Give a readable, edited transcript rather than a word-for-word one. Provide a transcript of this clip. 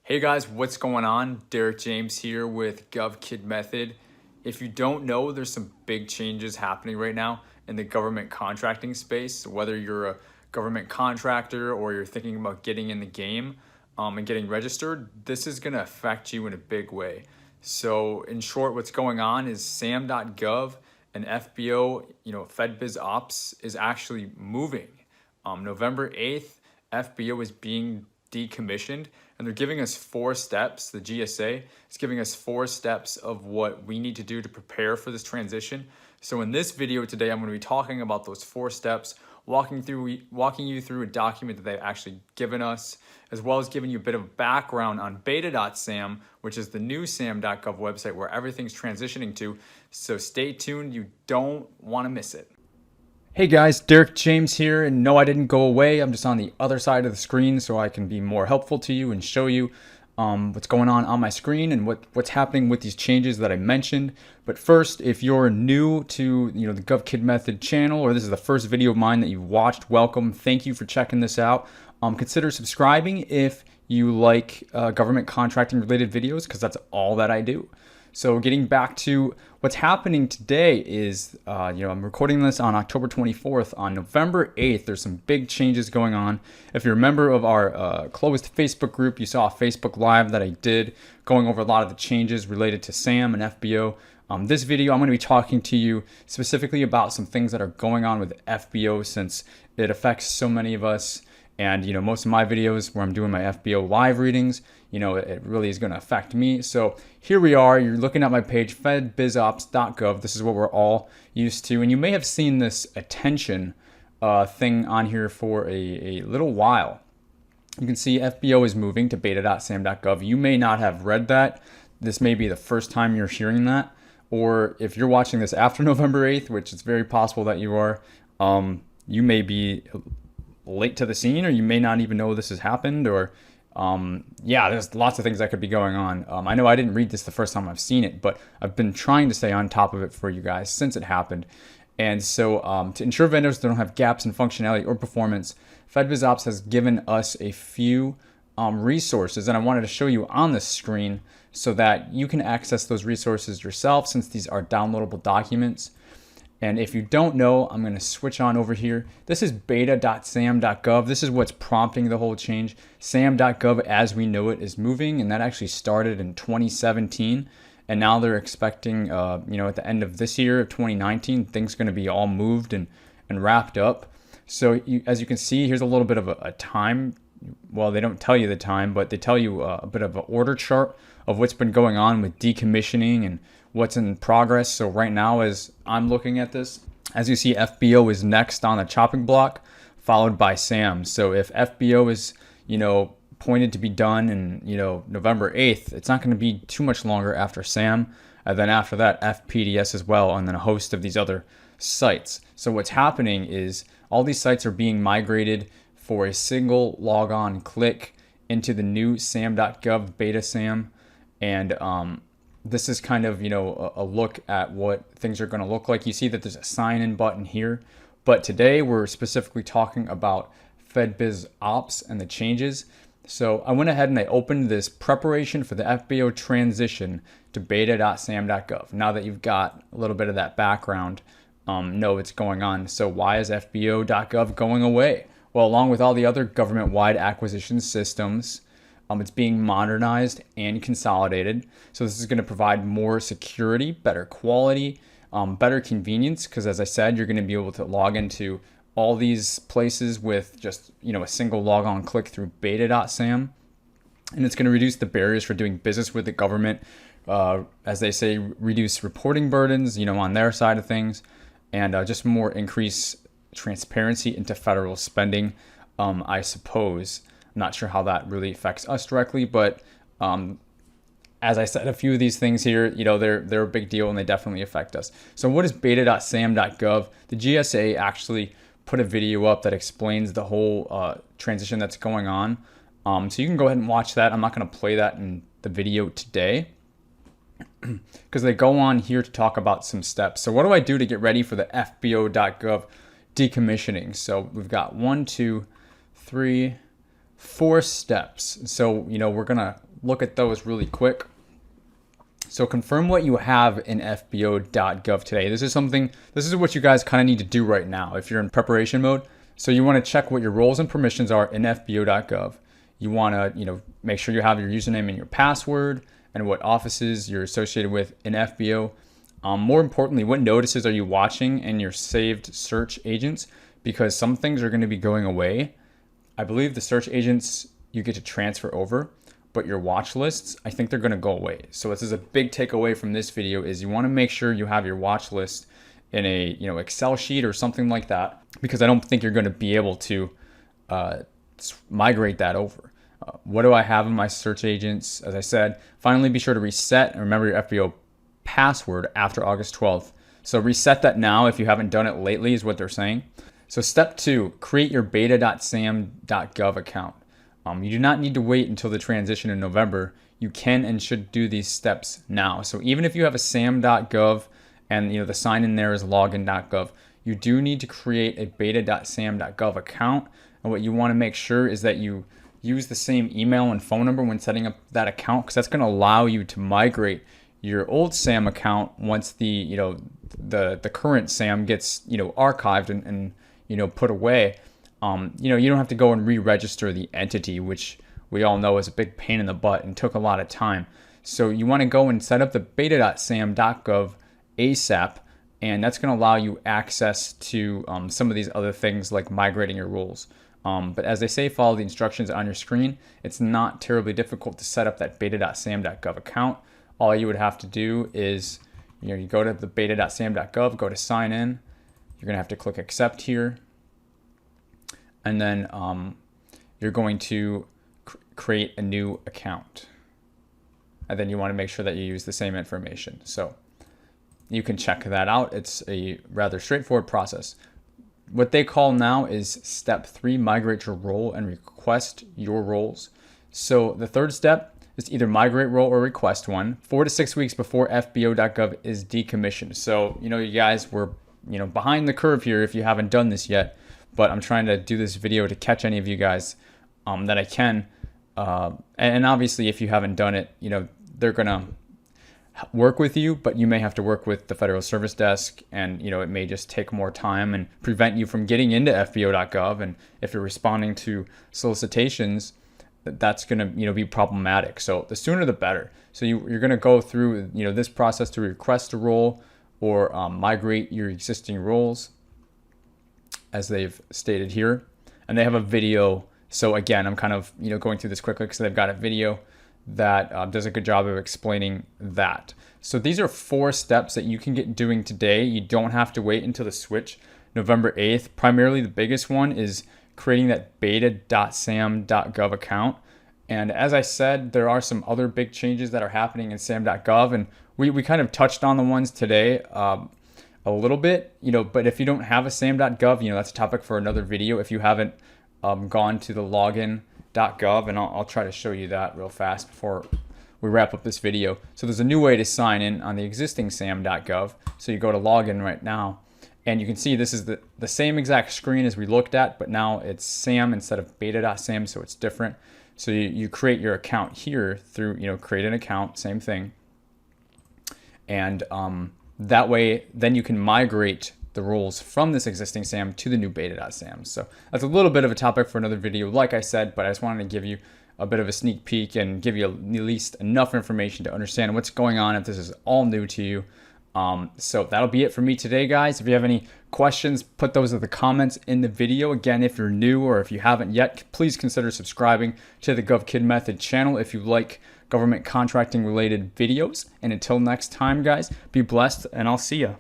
Hey guys, what's going on? Derek James here with GovKid Method. If you don't know, there's some big changes happening right now in the government contracting space. Whether you're a government contractor or you're thinking about getting in the game and getting registered, this is going to affect you in a big way. So in short, what's going on is sam.gov and FBO, Fed Biz Opps is actually moving. November 8th, FBO is being decommissioned, and they're giving us 4 steps. The GSA is giving us 4 steps of what we need to do to prepare for this transition. So in this video today, I'm going to be talking about those 4 steps, walking you through a document that they've actually given us, as well as giving you a bit of background on Beta.Sam, which is the new sam.gov website where everything's transitioning to. So stay tuned, you don't want to miss it. Hey guys, Derek James here, and no, I didn't go away. I'm just on the other side of the screen so I can be more helpful to you and show you what's going on my screen and what's happening with these changes that I mentioned. But first, if you're new to the GovKid Method channel, or this is the first video of mine that you've watched, welcome. Thank you for checking this out. Consider subscribing if you like government contracting related videos, because that's all that I do. So getting back to what's happening today is, I'm recording this on October 24th. On November 8th, there's some big changes going on. If you're a member of our closed Facebook group, you saw a Facebook Live that I did going over a lot of the changes related to SAM and FBO. This video, I'm going to be talking to you specifically about some things that are going on with FBO, since it affects so many of us. And most of my videos where I'm doing my FBO live readings, it really is going to affect me. So here we are. You're looking at my page, fedbizopps.gov. This is what we're all used to. And you may have seen this attention thing on here for a little while. You can see FBO is moving to beta.sam.gov. You may not have read that. This may be the first time you're hearing that. Or if you're watching this after November 8th, which it's very possible that you are, you may be late to the scene, or you may not even know this has happened, or there's lots of things that could be going on. I know I didn't read this the first time I've seen it, but I've been trying to stay on top of it for you guys since it happened. And so to ensure vendors don't have gaps in functionality or performance, FedBizOpps has given us a few resources, and I wanted to show you on the screen so that you can access those resources yourself, since these are downloadable documents. And if you don't know, I'm going to switch on over here. This is beta.sam.gov. This is what's prompting the whole change. Sam.gov, as we know it, is moving, and that actually started in 2017. And now they're expecting, at the end of this year, of 2019, things are going to be all moved and wrapped up. So as you can see, here's a little bit of a time. Well, they don't tell you the time, but they tell you a bit of an order chart of what's been going on with decommissioning and what's in progress. So right now, as I'm looking at this, as you see, FBO is next on the chopping block, followed by SAM. So if FBO is, pointed to be done in, November 8th, it's not going to be too much longer after SAM. And then after that, FPDS as well, and then a host of these other sites. So what's happening is all these sites are being migrated for a single logon click into the new sam.gov Beta Sam. And this is kind of, a look at what things are going to look like. You see that there's a sign-in button here. But today we're specifically talking about FedBiz Ops and the changes. So I went ahead and I opened this preparation for the FBO transition to beta.sam.gov. Now that you've got a little bit of that background, know what's going on. So why is FBO.gov going away? Well, along with all the other government-wide acquisition systems, it's being modernized and consolidated. So this is going to provide more security, better quality, better convenience, because as I said, you're going to be able to log into all these places with just a single logon click through beta.sam. And it's going to reduce the barriers for doing business with the government, as they say, reduce reporting burdens, on their side of things, and just more increase transparency into federal spending, I suppose. I'm not sure how that really affects us directly, but as I said, a few of these things here, they're a big deal and they definitely affect us. So what is beta.sam.gov? The GSA actually put a video up that explains the whole transition that's going on. So you can go ahead and watch that. I'm not going to play that in the video today because they go on here to talk about some steps. So what do I do to get ready for the FBO.gov decommissioning? So we've got 1, 2, 3, 4 steps. So, we're going to look at those really quick. So confirm what you have in FBO.gov today. This is what you guys kind of need to do right now if you're in preparation mode. So you want to check what your roles and permissions are in FBO.gov. You want to, make sure you have your username and your password and what offices you're associated with in FBO. More importantly, what notices are you watching in your saved search agents? Because some things are going to be going away. I believe the search agents you get to transfer over, but your watch lists, I think they're going to go away. So this is a big takeaway from this video is you want to make sure you have your watch list in a Excel sheet or something like that, because I don't think you're going to be able to migrate that over. What do I have in my search agents? As I said, finally be sure to reset and remember your FBO password after August 12th. So reset that now if you haven't done it lately is what they're saying. So step 2, create your Beta.Sam Gov account. You do not need to wait until the transition in November. You can and should do these steps now. So even if you have a sam.gov and the sign in there is login.gov, you do need to create a Beta.Sam.gov account. And what you want to make sure is that you use the same email and phone number when setting up that account, because that's going to allow you to migrate your old SAM account once the current SAM gets archived and put away. You don't have to go and re-register the entity, which we all know is a big pain in the butt and took a lot of time. So you want to go and set up the Beta.Sam.gov ASAP, and that's going to allow you access to some of these other things like migrating your roles. But as they say, follow the instructions on your screen. It's not terribly difficult to set up that Beta.Sam.gov account. All you would have to do is you go to the Beta.Sam.gov, go to sign in. You're going to have to click accept here. And then you're going to create a new account. And then you want to make sure that you use the same information. So you can check that out. It's a rather straightforward process. What they call now is step 3, migrate your role and request your roles. So the third step is to either migrate role or request one 4 to 6 weeks before FBO.gov is decommissioned. So, you guys, we're, behind the curve here if you haven't done this yet. But I'm trying to do this video to catch any of you guys that I can. And obviously, if you haven't done it, they're going to work with you, but you may have to work with the Federal Service Desk, and it may just take more time and prevent you from getting into FBO.gov. And if you're responding to solicitations, that's going to be problematic. So the sooner the better. So you're going to go through this process to request a role or migrate your existing roles, as they've stated here, and they have a video. So again, I'm kind of going through this quickly because they've got a video that does a good job of explaining that. So these are 4 steps that you can get doing today. You don't have to wait until the switch November 8th. Primarily, the biggest one is creating that Beta.Sam.gov account. And as I said, there are some other big changes that are happening in Sam.gov, and we kind of touched on the ones today. A little bit, but if you don't have a sam.gov, that's a topic for another video. If you haven't gone to the login.gov, and I'll try to show you that real fast before we wrap up this video. So there's a new way to sign in on the existing sam.gov. So you go to login right now, and you can see this is the same exact screen as we looked at, but now it's SAM instead of Beta.Sam, so it's different. So you create your account here through, create an account, same thing. And that way, then you can migrate the roles from this existing SAM to the new Beta.Sam. So that's a little bit of a topic for another video, like I said, but I just wanted to give you a bit of a sneak peek and give you at least enough information to understand what's going on if this is all new to you. So that'll be it for me today, guys. If you have any questions, put those in the comments in the video. Again, if you're new or if you haven't yet, please consider subscribing to the GovKidMethod channel if you like government contracting related videos. And until next time, guys, be blessed, and I'll see ya.